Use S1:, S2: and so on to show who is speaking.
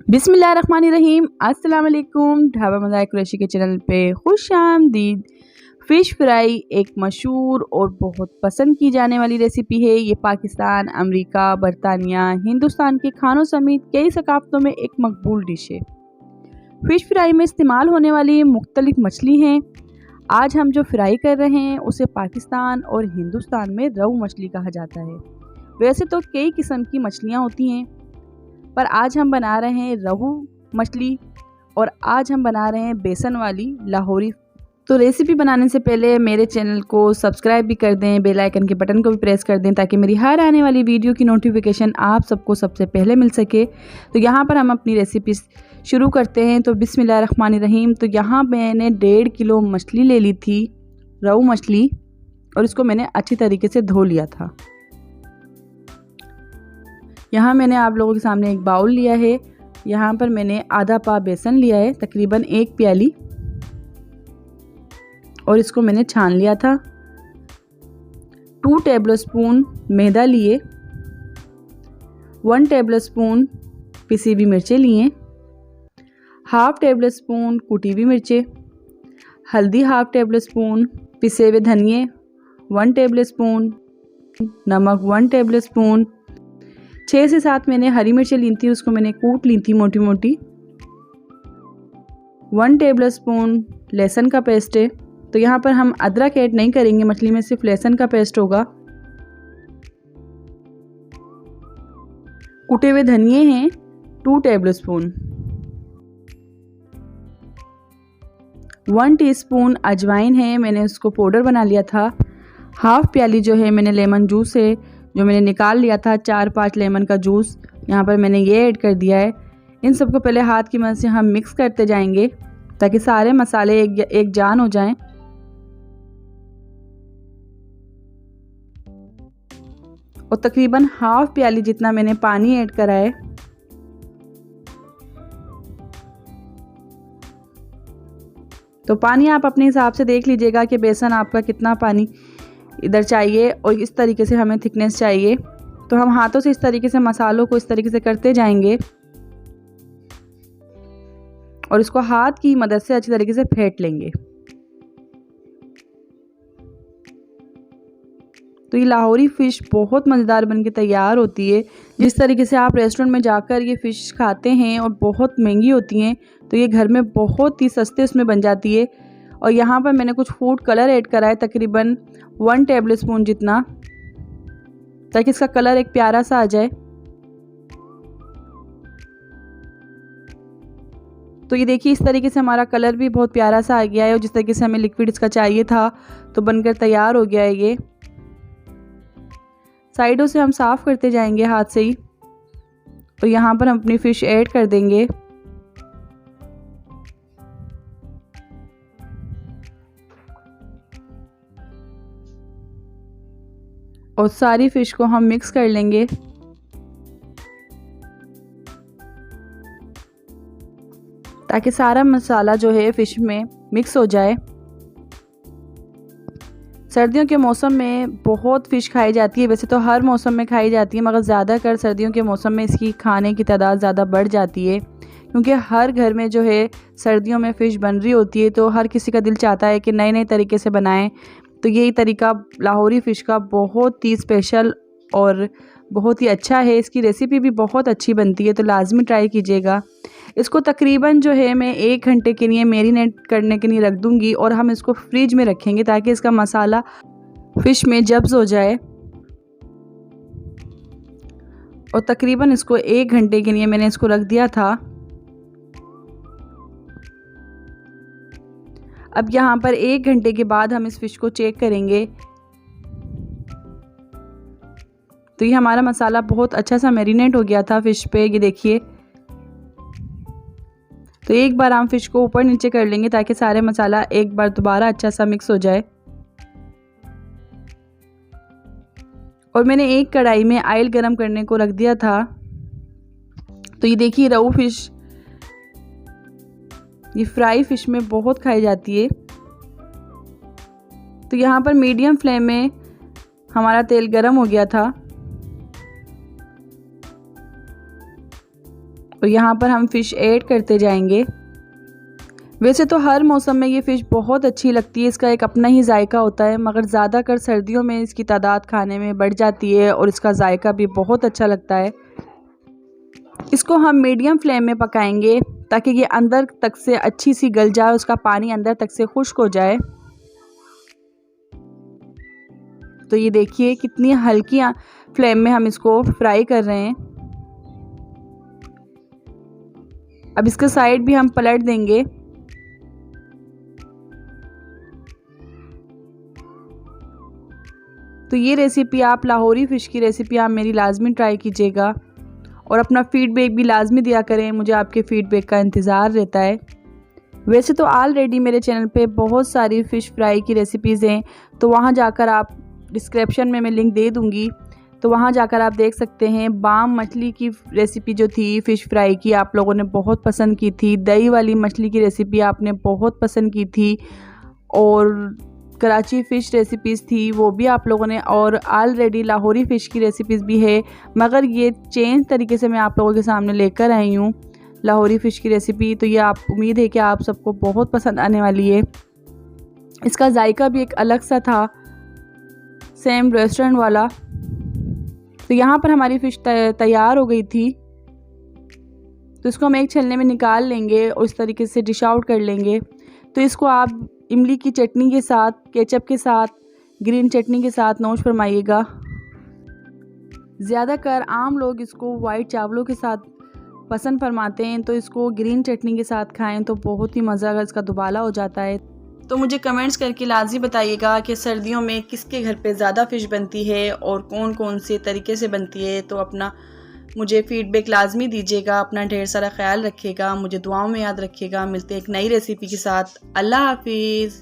S1: बिस्मिल्लाहिर्रहमानिर्रहीम। अस्सलाम वालेकुम। ढाबा मज़ाक़ कुरैशी के चैनल पे खुश आमदीद। फ़िश फ्राई एक मशहूर और बहुत पसंद की जाने वाली रेसिपी है। ये पाकिस्तान, अमेरिका, बरतानिया, हिंदुस्तान के खानों समेत कई सकाफ़तों में एक मकबूल डिश है। फ़िश फ्राई में इस्तेमाल होने वाली मुख्तलिफ़ मछली हैं। आज हम जो फ्राई कर रहे हैं उसे पाकिस्तान और हिंदुस्तान में रहू मछली कहा जाता है। वैसे तो कई किस्म की मछलियाँ होती हैं, पर आज हम बना रहे हैं रहू मछली और आज हम बना रहे हैं बेसन वाली लाहौरी। तो रेसिपी बनाने से पहले मेरे चैनल को सब्सक्राइब भी कर दें, बेल आइकन के बटन को भी प्रेस कर दें ताकि मेरी हर आने वाली वीडियो की नोटिफिकेशन आप सबको सबसे पहले मिल सके। तो यहाँ पर हम अपनी रेसिपी शुरू करते हैं। तो बिस्मिल्लाहिर्रहमानिर्रहीम। तो यहाँ मैंने 1.5 किलो मछली ले ली थी, रहू मछली, और इसको मैंने अच्छी तरीके से धो लिया था। यहाँ मैंने आप लोगों के सामने एक बाउल लिया है। यहाँ पर मैंने आधा पा बेसन लिया है, तकरीबन 1 प्याली, और इसको मैंने छान लिया था। 2 टेबलस्पून मैदा लिए, 1 टेबलस्पून पिसी हुई मिर्चें लिए, 1/2 टेबलस्पून कुटी हुई मिर्चें, हल्दी 1/2 टेबलस्पून, पिसे हुए धनिए 1 टेबलस्पून, नमक 1 टेबलस्पून, 6 से 7 मैंने हरी मिर्चें ली थी, उसको मैंने कूट ली थी मोटी मोटी, 1 टेबलस्पून लहसुन का पेस्ट है। तो यहाँ पर हम अदरक ऐड नहीं करेंगे, मछली में सिर्फ लहसुन का पेस्ट होगा। कुटे हुए धनिए हैं 2 टेबलस्पून, 1 टीस्पून अजवाइन है, मैंने उसको पाउडर बना लिया था। 1/2 प्याली जो है मैंने लेमन जूस है, जो मैंने निकाल लिया था, 4-5 लेमन का जूस यहाँ पर मैंने ये ऐड कर दिया है। इन सबको पहले हाथ की मदद से हम मिक्स करते जाएंगे ताकि सारे मसाले एक जान हो जाएं। और तकरीबन 1/2 प्याली जितना मैंने पानी ऐड करा है। तो पानी आप अपने हिसाब से देख लीजिएगा कि बेसन आपका कितना पानी इधर चाहिए और इस तरीके से हमें थिकनेस चाहिए। तो हम हाथों से इस तरीके से मसालों को इस तरीके से करते जाएंगे और इसको हाथ की मदद से अच्छी तरीके से फेंट लेंगे। तो ये लाहौरी फ़िश बहुत मज़ेदार बनके तैयार होती है। जिस तरीके से आप रेस्टोरेंट में जाकर ये फ़िश खाते हैं और बहुत महंगी होती हैं, तो ये घर में बहुत ही सस्ते उसमें बन जाती है। और यहाँ पर मैंने कुछ फूड कलर ऐड करा है, तकरीबन 1 टेबलस्पून जितना, ताकि इसका कलर एक प्यारा सा आ जाए। तो ये देखिए इस तरीके से हमारा कलर भी बहुत प्यारा सा आ गया है और जिस तरीके से हमें लिक्विड इसका चाहिए था तो बनकर तैयार हो गया है ये। साइडों से हम साफ़ करते जाएंगे हाथ से ही। तो यहाँ पर हम अपनी फ़िश ऐड कर देंगे। और सारी फ़िश को हम मिक्स कर लेंगे। ताकि सारा मसाला जो है फ़िश में मिक्स हो जाए। सर्दियों के मौसम में बहुत फ़िश खाई जाती है, वैसे तो हर मौसम में खाई जाती है, मगर ज़्यादातर सर्दियों के मौसम में इसकी खाने की तादाद ज़्यादा बढ़ जाती है, क्योंकि हर घर में जो है सर्दियों में फ़िश बन रही होती है। तो हर किसी का दिल चाहता है कि नए नए तरीके से बनाएं। तो यही तरीका लाहौरी फ़िश का बहुत ही स्पेशल और बहुत ही अच्छा है। इसकी रेसिपी भी बहुत अच्छी बनती है, तो लाजमी ट्राई कीजिएगा। इसको तकरीबन जो है मैं 1 घंटे के लिए मैरिनेट करने के लिए रख दूँगी और हम इसको फ्रिज में रखेंगे ताकि इसका मसाला फ़िश में जब्स हो जाए। और तकरीबन इसको 1 घंटे के लिए मैंने इसको रख दिया था। अब यहाँ पर 1 घंटे के बाद हम इस फ़िश को चेक करेंगे। तो ये हमारा मसाला बहुत अच्छा सा मैरिनेट हो गया था फ़िश पे, ये देखिए। तो एक बार हम फ़िश को ऊपर नीचे कर लेंगे ताकि सारे मसाला एक बार दोबारा अच्छा सा मिक्स हो जाए। और मैंने एक कढ़ाई में ऑयल गरम करने को रख दिया था। तो ये देखिए रहू फ़िश, ये फ्राई फ़िश में बहुत खाई जाती है। तो यहाँ पर मीडियम फ्लेम में हमारा तेल गरम हो गया था। और यहाँ पर हम फ़िश ऐड करते जाएंगे। वैसे तो हर मौसम में ये फ़िश बहुत अच्छी लगती है, इसका एक अपना ही जायका होता है, मगर ज़्यादातर सर्दियों में इसकी तादाद खाने में बढ़ जाती है और इसका जायका भी बहुत अच्छा लगता है। इसको हम मीडियम फ्लेम में पकाएंगे ताकि ये अंदर तक से अच्छी सी गल जाए, उसका पानी अंदर तक से खुश्क हो जाए। तो ये देखिए कितनी हल्की फ्लेम में हम इसको फ्राई कर रहे हैं। अब इसका साइड भी हम पलट देंगे। तो ये रेसिपी आप लाहौरी फ़िश की रेसिपी आप मेरी लाजमी ट्राई कीजिएगा और अपना फ़ीडबैक भी लाजमी दिया करें, मुझे आपके फ़ीडबैक का इंतज़ार रहता है। वैसे तो ऑलरेडी मेरे चैनल पे बहुत सारी फ़िश फ्राई की रेसिपीज़ हैं, तो वहाँ जाकर आप डिस्क्रिप्शन में मैं लिंक दे दूँगी, तो वहाँ जाकर आप देख सकते हैं। बाम मछली की रेसिपी जो थी फ़िश फ्राई की, आप लोगों ने बहुत पसंद की थी। दही वाली मछली की रेसिपी आपने बहुत पसंद की थी और कराची फ़िश रेसिपीज़ थी वो भी आप लोगों ने, और ऑलरेडी लाहौरी फ़िश की रेसिपीज़ भी है, मगर ये चेंज तरीके से मैं आप लोगों के सामने लेकर आई हूँ लाहौरी फ़िश की रेसिपी। तो ये आप उम्मीद है कि आप सबको बहुत पसंद आने वाली है। इसका जायका भी एक अलग सा था, सेम रेस्टोरेंट वाला। तो यहाँ पर हमारी फ़िश तैयार हो गई थी, तो इसको हम एक छलने में निकाल लेंगे और इस तरीके से डिश आउट कर लेंगे। तो इसको आप इमली की चटनी के साथ, केचप के साथ, ग्रीन चटनी के साथ नोश फरमाइएगा। ज़्यादातर आम लोग इसको वाइट चावलों के साथ पसंद फरमाते हैं, तो इसको ग्रीन चटनी के साथ खाएं तो बहुत ही मज़ा का इसका दुबाला हो जाता है। तो मुझे कमेंट्स करके लाज़मी बताइएगा कि सर्दियों में किसके घर पे ज़्यादा फ़िश बनती है और कौन कौन से तरीके से बनती है। तो अपना मुझे फ़ीडबैक लाजमी दीजिएगा। अपना ढेर सारा ख्याल रखिएगा, मुझे दुआओं में याद रखिएगा। मिलते हैं एक नई रेसिपी के साथ। अल्लाह हाफिज़।